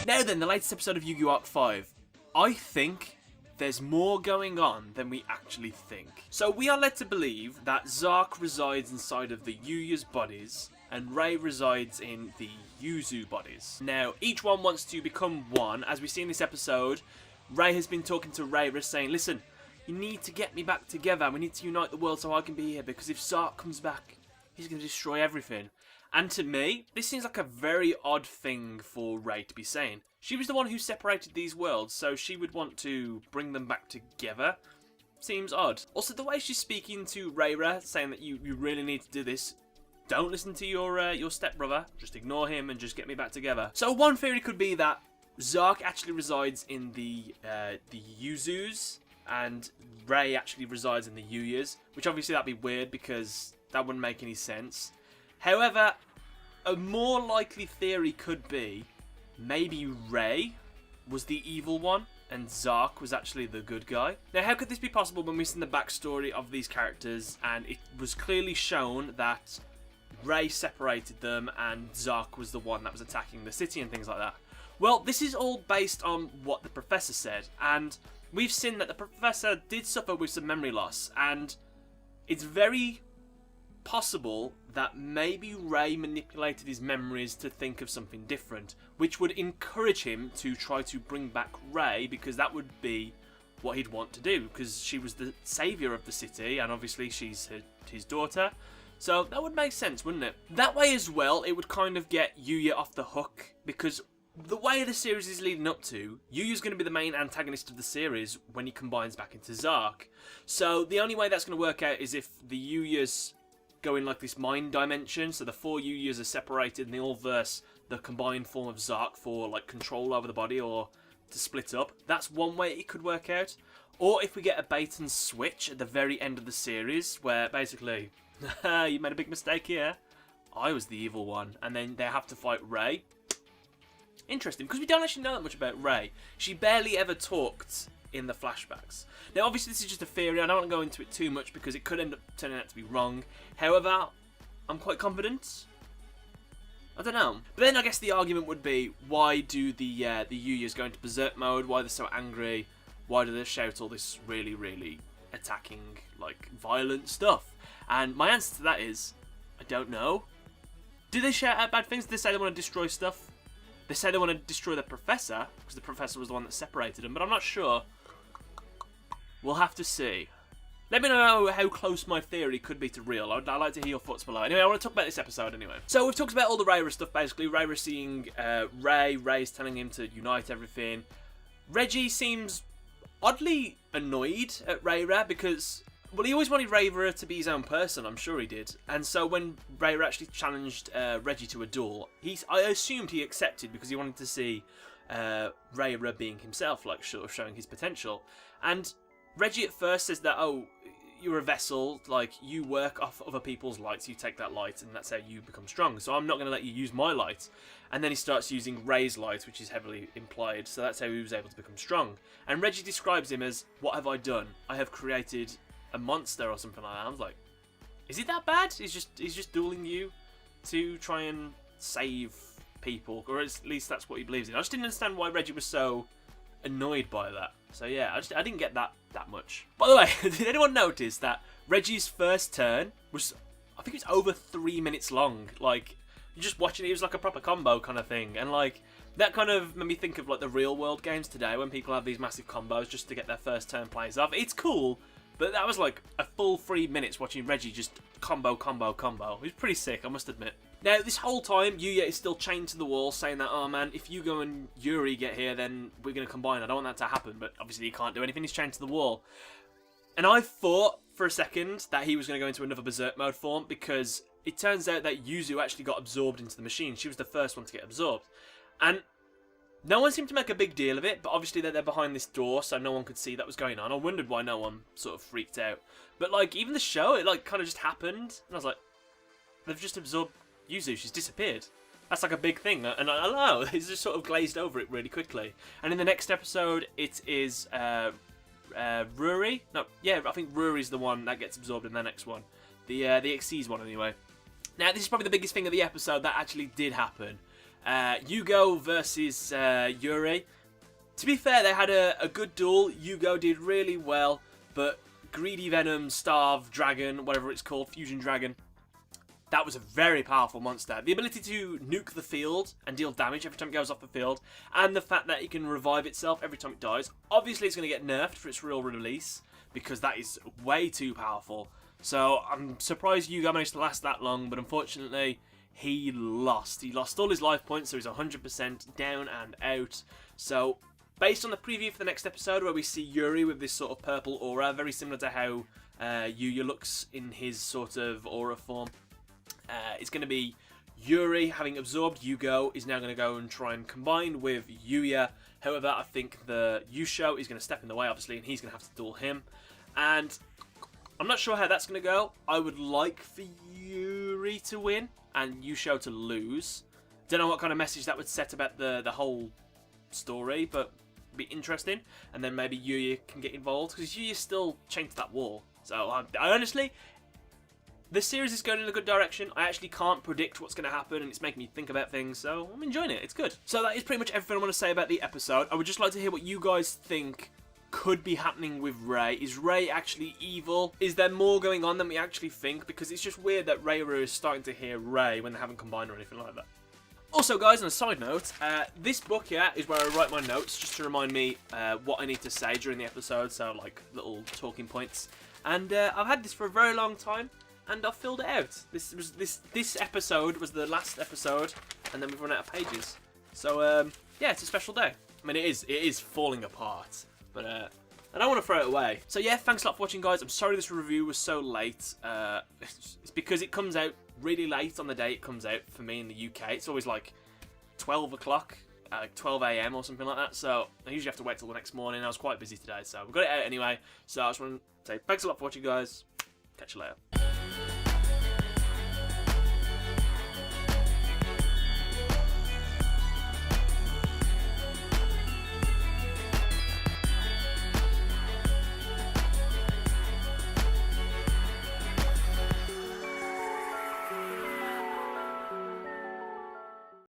Now then, the latest episode of Yu-Gi-Oh! Arc 5. I think there's more going on than we actually think. So we are led to believe that Zark resides inside of the Yuya's bodies, and Rei resides in the Yuzu bodies. Now, each one wants to become one. As we see in this episode, Rei has been talking to Reira saying, listen, you need to get me back together. We need to unite the world so I can be here, because if Zark comes back, he's going to destroy everything. And to me, this seems like a very odd thing for Rei to be saying. She was the one who separated these worlds, so she would want to bring them back together. Seems odd. Also, the way she's speaking to Reira, saying that you really need to do this. Don't listen to your stepbrother. Just ignore him and just get me back together. So one theory could be that Zark actually resides in the Yuzus, and Rei actually resides in the Yuyas, which obviously that'd be weird because that wouldn't make any sense. However, a more likely theory could be maybe Rei was the evil one and Zark was actually the good guy. Now, how could this be possible when we've seen the backstory of these characters and it was clearly shown that Rei separated them and Zark was the one that was attacking the city and things like that? Well, this is all based on what the professor said, and we've seen that the professor did suffer with some memory loss, and it's very possible that maybe Rei manipulated his memories to think of something different, which would encourage him to try to bring back Rei, because that would be what he'd want to do, because she was the saviour of the city, and obviously she's his daughter. So that would make sense, wouldn't it? That way as well, it would kind of get Yuya off the hook, because the way the series is leading up to, Yuya's going to be the main antagonist of the series when he combines back into Zark. So the only way that's going to work out is if the Yuyas go in like this mind dimension, so the four Yuyas are separated and they all verse the combined form of Zark for like control over the body or to split up. That's one way it could work out. Or if we get a bait and switch at the very end of the series where basically, you made a big mistake here, I was the evil one, and then they have to fight Rei. Interesting, because we don't actually know that much about Rei. She barely ever talked in the flashbacks. Now, obviously, this is just a theory. I don't want to go into it too much because it could end up turning out to be wrong. However, I'm quite confident. I don't know. But then I guess the argument would be, why do the Yuyas go into berserk mode? Why are they so angry? Why do they shout all this really, really attacking, like, violent stuff? And my answer to that is, I don't know. Do they shout out bad things? Do they say they want to destroy stuff? They say they want to destroy the professor, because the professor was the one that separated them, but I'm not sure. We'll have to see. Let me know how close my theory could be to real. I'd like to hear your thoughts below. Anyway, I want to talk about this episode anyway. So we've talked about all the Reira stuff, basically. Reira seeing Rei's telling him to unite everything. Reggie seems oddly annoyed at Reira because, well, he always wanted Reira to be his own person, I'm sure he did. And so when Reira actually challenged Reggie to a duel, I assumed he accepted because he wanted to see Reira being himself, like sort of showing his potential. And Reggie at first says that, oh, you're a vessel, like, you work off other people's lights, you take that light, and that's how you become strong, so I'm not going to let you use my light. And then he starts using Rei's light, which is heavily implied, so that's how he was able to become strong. And Reggie describes him as, what have I done? I have created a monster or something like that. I was like, is it that bad? He's just dueling you to try and save people, or at least that's what he believes in. I just didn't understand why Reggie was so annoyed by that. So yeah, I didn't get that much. By the way, did anyone notice that Reggie's first turn was, I think it was over 3 minutes long. Like, you're just watching it was like a proper combo kind of thing. And like, that kind of made me think of like the real world games today when people have these massive combos just to get their first turn plays off. It's cool, but that was like a full 3 minutes watching Reggie just combo. It was pretty sick, I must admit. Now, this whole time, Yuya is still chained to the wall, saying that, oh man, if Yugo and Yuri get here, then we're going to combine. I don't want that to happen, but obviously he can't do anything. He's chained to the wall. And I thought for a second that he was going to go into another berserk mode form, because it turns out that Yuzu actually got absorbed into the machine. She was the first one to get absorbed. And no one seemed to make a big deal of it, but obviously they're behind this door, so no one could see that was going on. I wondered why no one sort of freaked out. But like, even the show, it like kind of just happened, and I was like, they've just absorbed Yuzu, she's disappeared. That's like a big thing, and I don't know, it's just sort of glazed over it really quickly. And in the next episode, it is Ruri. No, yeah, I think Ruri's the one that gets absorbed in the next one. The Xyz one, anyway. Now, this is probably the biggest thing of the episode that actually did happen. Yugo versus Yuri. To be fair, they had a good duel. Yugo did really well, but Greedy Venom, Starve, Dragon, whatever it's called, Fusion Dragon, that was a very powerful monster. The ability to nuke the field and deal damage every time it goes off the field, and the fact that it can revive itself every time it dies. Obviously, it's going to get nerfed for its real release, because that is way too powerful. So, I'm surprised Yugo managed to last that long, but unfortunately, he lost. He lost all his life points, so he's 100% down and out. So, based on the preview for the next episode, where we see Yuri with this sort of purple aura, very similar to how Yuya looks in his sort of aura form, it's going to be Yuri, having absorbed Yugo, is now going to go and try and combine with Yuya. However, I think the Yugioh is going to step in the way, obviously, and he's going to have to duel him. And I'm not sure how that's going to go. I would like for Yuri to win and Yugioh to lose. Don't know what kind of message that would set about the whole story, but be interesting. And then maybe Yuya can get involved, because Yuya's still chained to that wall. So I honestly, the series is going in a good direction. I actually can't predict what's going to happen, and it's making me think about things, so I'm enjoying it. It's good. So that is pretty much everything I want to say about the episode. I would just like to hear what you guys think could be happening with Rei. Is Rei actually evil? Is there more going on than we actually think? Because it's just weird that Reiru is starting to hear Rei when they haven't combined or anything like that. Also, guys, on a side note, this book here is where I write my notes, just to remind me what I need to say during the episode, so like little talking points. And I've had this for a very long time, and I've filled it out. This episode was the last episode, and then we've run out of pages. So yeah, it's a special day. I mean, it is falling apart, but I don't want to throw it away. So yeah, thanks a lot for watching, guys. I'm sorry this review was so late. It's because it comes out really late on the day it comes out for me in the UK. It's always like 12 o'clock, 12 AM or something like that. So I usually have to wait till the next morning. I was quite busy today, so we got it out anyway. So I just want to say thanks a lot for watching, guys. Catch you later.